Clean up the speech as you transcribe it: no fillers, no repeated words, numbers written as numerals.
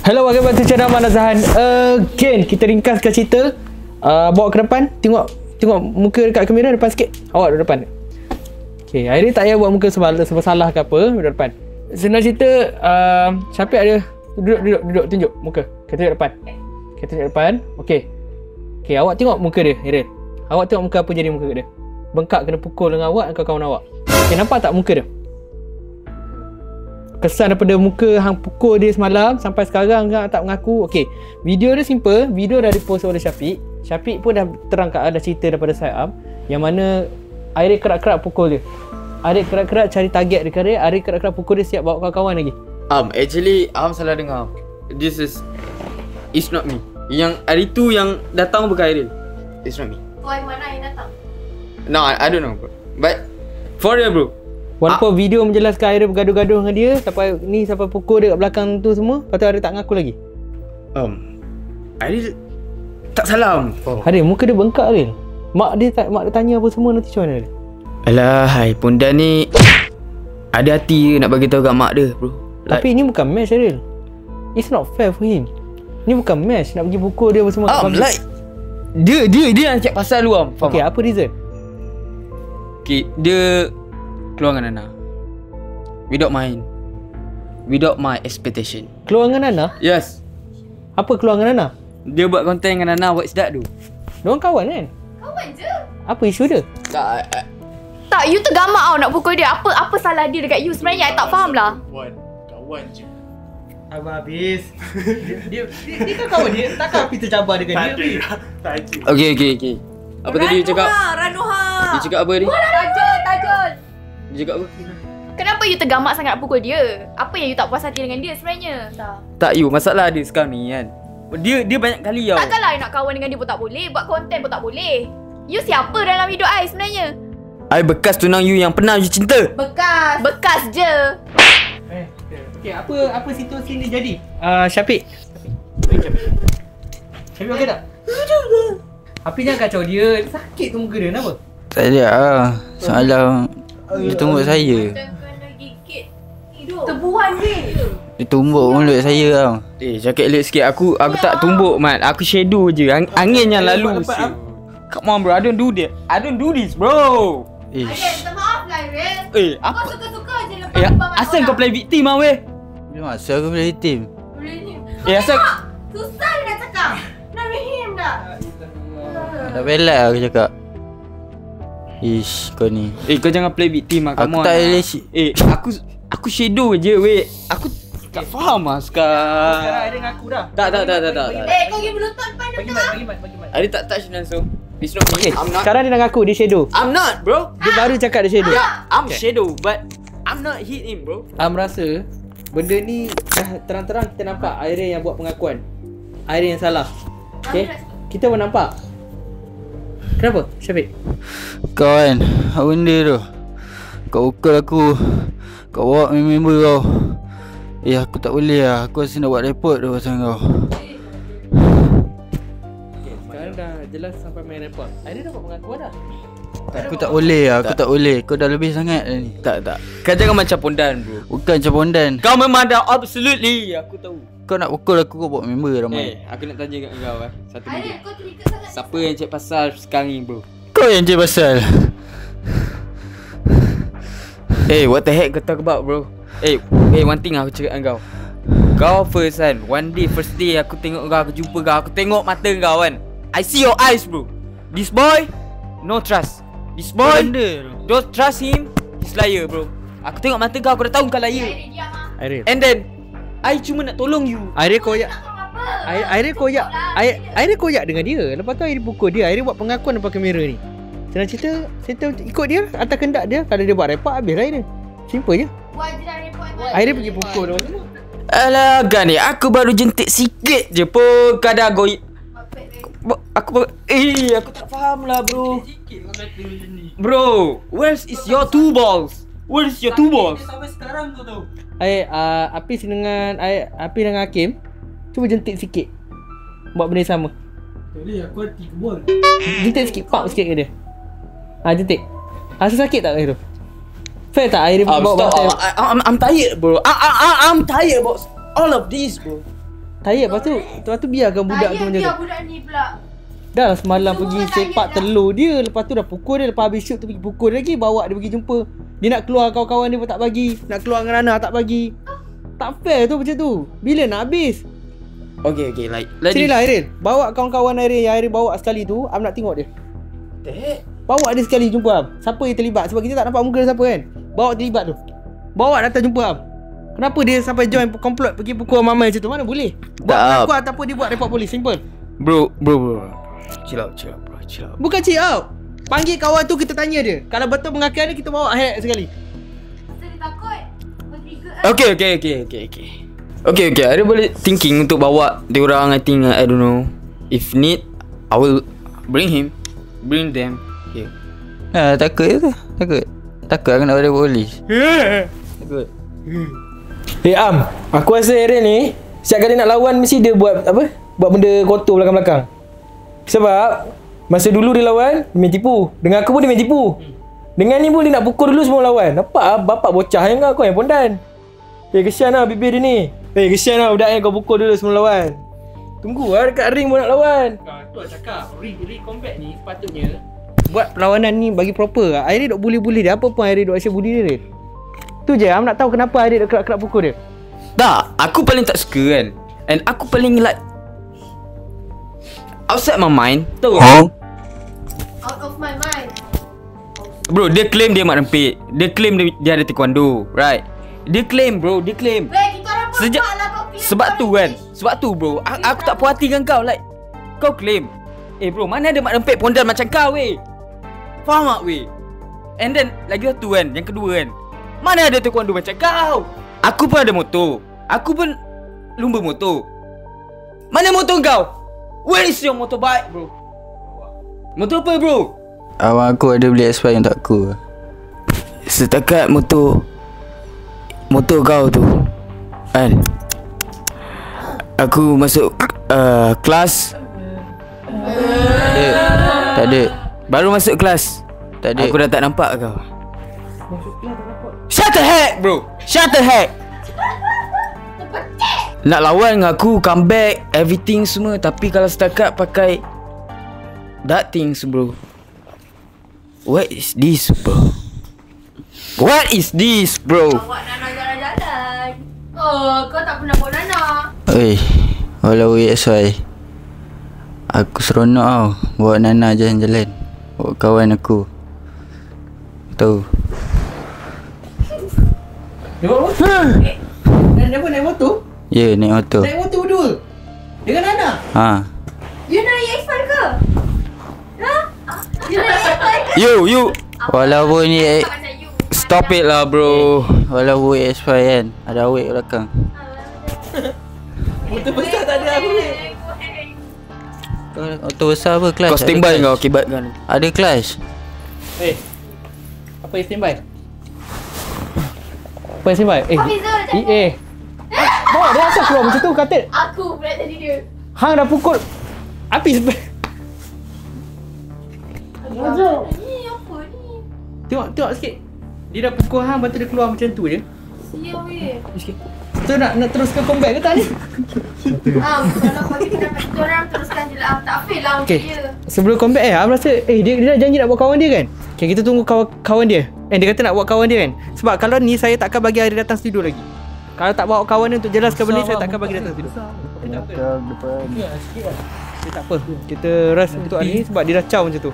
Hello, welcome back to channel Ahmad Nazahan. Again, kita ringkaskan cerita. Bawa ke depan. Tengok muka dekat kamera depan sikit. Awak duduk depan. Okay, hari ni tak payah buat muka sebab salah ke apa. Duduk depan. Senang cerita, Syafiq ada. Duduk, tunjuk muka. Kita tunjuk depan. Kita tunjuk depan. Okay, awak tengok muka dia, Ariel. Awak tengok muka apa jadi muka dia. Bengkak kena pukul dengan awak dan kawan awak. Okay, nampak tak muka dia? Kesan daripada muka hang pukul dia semalam sampai sekarang hang tak mengaku. Okey, video dia simple. Video dah dipost oleh Syafiq. Syafiq pun dah terangkan, dah cerita daripada Syam yang mana Ariel kerak-kerak pukul dia. Ariel kerak-kerak cari target dia. Ariel kerak-kerak pukul dia, siap bawa kawan-kawan lagi. Actually salah dengar. It's not me. Yang hari tu yang datang bukan Ariel. It's not me. Tuan mana yang datang? No, I don't know bro. But for real bro, Walaupun video menjelaskan Ariel bergaduh-gaduh dengan dia sampai pukul dia kat belakang tu semua, lepas tu Ariel tak ngaku lagi. Ariel tak salam. Ariel, muka dia bengkak Ariel. Mak dia tanya apa semua, nanti macam mana Ariel? Alah, hai Pondan ni ada hati nak bagi tahu kat mak dia bro. Tapi ini bukan match Ariel. It's not fair for him. Ni bukan match nak pergi pukul dia apa semua. Like dia nak cek pasal lu faham? Okay, apa reason? Okay, dia keluar dengan Nana without my expectation. Keluar dengan Nana? Yes. Apa keluar dengan Nana? Dia buat konten dengan Nana. What's that tu? Diorang kawan kan? Kawan je. Apa isu dia? Tak, you tergamak nak pukul dia. Apa salah dia dekat you sebenarnya? I tak faham lah. Kawan je. Abang habis. dia kan kawan dia. Takkan api tercabar dengan dia. Tak ada. Okay. Apa tadi dia cakap? Ranuha. Dia cakap apa ni? Tajul. Dia cakap apa? Kenapa you tergamak sangat nak pukul dia? Apa yang you tak puas hati dengan dia sebenarnya? Tak you, masalah dia sekarang ni kan. Dia banyak kali tau. Takkanlah I nak kawan dengan dia pun tak boleh. Buat konten pun tak boleh. You siapa dalam hidup I sebenarnya? I bekas tunang you yang pernah you cinta. Bekas je. Okay, apa situasi ni jadi? Syafiq. Syafiq okey tak? Api jangan kacau dia. Sakit tu muka dia, kenapa? Tak ada lah. Semalam dia tumbuk saya. Kena gigit hidup. Tebuhan dia. Dia tumbuk mulut saya tau. Cakap elok sikit. Aku tak tumbuk mat. Aku shadow je. Angin yang lalu. Come on bro, I don't do this bro. Ariel, minta maaf lah Ariel. Apa? Kau suka-suka je lepas Asal kau play victim ah weh? Bila masa aku play team. Asal susah dia nak cakap. Nak rahim dah. Tak belat aku cakap. Ish, kau ni. kau jangan play victim ah. Aku tak boleh. Aku shadow je weh. Aku tak faham lah sekarang. Sekarang ada ngaku dah. Tak. Kau pergi berlutut depan dia. Bagi mat. Ada tak touch langsung. It's not me. Okay, sekarang dia dah ngaku dia shadow. I'm not bro. Dia baru cakap dia shadow. Yeah, I'm shadow but I'm not hit him bro. Rasa benda ni dah terang-terang kita nampak Ariel yang buat pengakuan. Ariel yang salah. Okay, kita pun nampak. Kenapa Syafiq? Kau kan, apa benda tu? Kau ukur aku. Kau bawa member kau. Aku tak boleh lah. Aku rasa nak buat report tu pasal kau. Okay, sekarang dah jelas sampai main report. Ariel dah buat pengakuan dah. Aku tak boleh lah. Aku tak boleh. Kau dah lebih sangat dah ni. Tak. Kau jangan macam Pondan bro. Bukan macam Pondan. Kau memang dah absolutely. Aku tahu. Kau nak pukul aku, kau bawa member ramai. Aku nak tanya kat kau satu benda. Ariel, kau terikat sangat. Siapa yang cek pasal sekarang ni bro? Kau yang je pasal. What the heck kau talk about bro? One thing aku cakap dengan kau. Kau first kan, first day aku tengok kau, aku jumpa kau, aku tengok mata kau kan. I see your eyes bro. This boy, no trust. This boy, don't trust him, he's liar bro. Aku tengok mata kau, aku dah tahu kau liar. Ariel, diam lah. Ariel. And then, I cuma nak tolong you. Ariel koyak. Apa? Ariel koyak dengan dia. Lepas tu Ariel pukul dia. Ariel buat pengakuan depan kamera ni. Senang cerita, kita ikut dia atas kendak dia. Kalau dia buat report, habis lah Ariel. Simple je. Buat je dah report. Ariel pergi pukul dia semua. Alah gan ni, aku baru jentik sikit je pun kadang goy. Aku tak faham lah bro. Bro, where is your two balls? Where is your two balls? Sampai sekarang kau tahu. Apis dengan Hakim cuba jentik sikit. Buat benda sama. Boleh aku ada 3 bol. Jentik sikit, pak sikit ke dia. Jentik. Rasa sakit tak tu? Fair tak air dia bawa bantai? I'm tired bro. I'm tired about all of this bro. Tired lepas tu biarkan budak tu macam tu. budak ni pula. Dah lah semalam Semua pergi tired sepak dah. telur dia. Lepas tu dah pukul dia. Lepas habis shoot tu pergi pukul dia lagi. Bawa dia pergi jumpa. Dia nak keluar kawan-kawan dia pun tak bagi. Nak keluar dengan Rana tak bagi. Tak fair tu macam tu. Bila nak habis? Okay, like Sini lah Airil. Bawa kawan-kawan Airil yang Airil bawa sekali tu. Am nak tengok dia. Bawa dia sekali jumpa Am. Siapa yang terlibat? Sebab kita tak nampak muka dia siapa kan. Bawa terlibat tu. Bawa datang jumpa Am. Kenapa dia sampai join komplot pergi pukul Mama macam tu? Mana boleh? Buat Tak. pengakuan ataupun dia buat report polis. Simple. Bro. Chill out bro, chill out. Bukan chill out. Panggil kawan tu kita tanya dia. Kalau betul pengakuan dia kita bawa hack sekali. Pasal dia takut. Kau trigger Okay. Ada boleh thinking untuk bawa dia orang. I think I don't know. If need, I will bring them here. Takut je tu. Takut aku nak report polis. Takut. Am, aku rasa Aaron ni setiap kali nak lawan mesti dia buat apa? Buat benda kotor belakang-belakang. Sebab masa dulu dia lawan, dia main tipu. Dengan aku pun dia main tipu. Dengan ni pun dia nak pukul dulu semua lawan. Nampak bapak bocah yang kau yang pondan. Kesian lah bibir dia ni. Kesian lah budak yang kau pukul dulu semua lawan. Tunggu lah dekat ring pun nak lawan. Tu lah cakap, ring combat ni sepatutnya buat perlawanan ni bagi proper lah. Airi duk bully dia. Apa pun Airi duk asyik bully dia. Tu je, Am nak tahu kenapa Airi duk kerap-kerap pukul dia. Tak, aku paling tak suka kan. And aku paling like outside my mind. Tahu? Out of my mind. Bro, dia claim dia mak rempit. Dia claim dia ada taekwondo, right? Dia claim bro, dia claim. Weh, kita orang Sejak lah kau claim sebab kau tu ni. kan. Sebab tu bro, aku tak puas hati dengan kau like. Kau claim. Bro, mana ada mak rempit pondan macam kau weh. Faham tak weh? And then lagi satu kan, yang kedua kan. Mana ada taekwondo macam kau? Aku pun ada motor. Aku pun lumba motor. Mana motor kau? Where is your motorbike bro? Motor apa bro? Abang aku ada beli expired untuk aku. Setakat motor kau tu kan, aku masuk kelas. Tak ada. Baru masuk kelas, Tak ada. aku dah tak nampak kau. Shut the heck bro. Shut the heck. Nak lawan dengan aku, comeback, everything semua. Tapi kalau setakat pakai that things bro. What is this bro? What is this bro? Bawa Nana jalan-jalan. Oh, kau tak pernah bawa Nana. Oi, walau EXY. Aku seronok tau bawa Nana jalan-jalan. Bawa kawan aku. Tahu. Dia bawa motor. Dia pun naik motor. Ya, naik motor. Naik motor berdua. Dengan Nana. Ha. You nak EX5 ke? Ha? You nak EX5 ke? You Walaupun ni Tak macam you. stop it lah bro. walaupun EXY kan ada awet belakang. Motor besar tak ada aku ni. Motor besar apa kelas? Kau standby kau akibatkan. Ada kelas. Apa yang standby? Apa yang standby? Hafiza dah cakap. Bawa dia asal keluar macam tu kata. Aku pula tadi dia. Hang dah pukul. Habis. Ni apa ni? Tengok sikit. Dia dah pukul hang, lepas tu dia keluar macam tu je. Sial weh. Sikit. Tu nak teruskan combat ke tak ni? Kalau bagi pendapat kita orang teruskan je lah. Tak fail lah untuk Okay. dia. Sebelum combat Am rasa dia dah janji nak buat kawan dia kan? Okay, kita tunggu kawan dia. Dia kata nak buat kawan dia kan? Sebab kalau ni saya takkan bagi Ari datang studio lagi. Kalau tak bawa kawan dia untuk jelaskan benda ni, saya takkan bagi datang studio. Depan. Ya, sikit lah. Tak apa. Kita rush untuk hari ni sebab dia dah caw macam tu.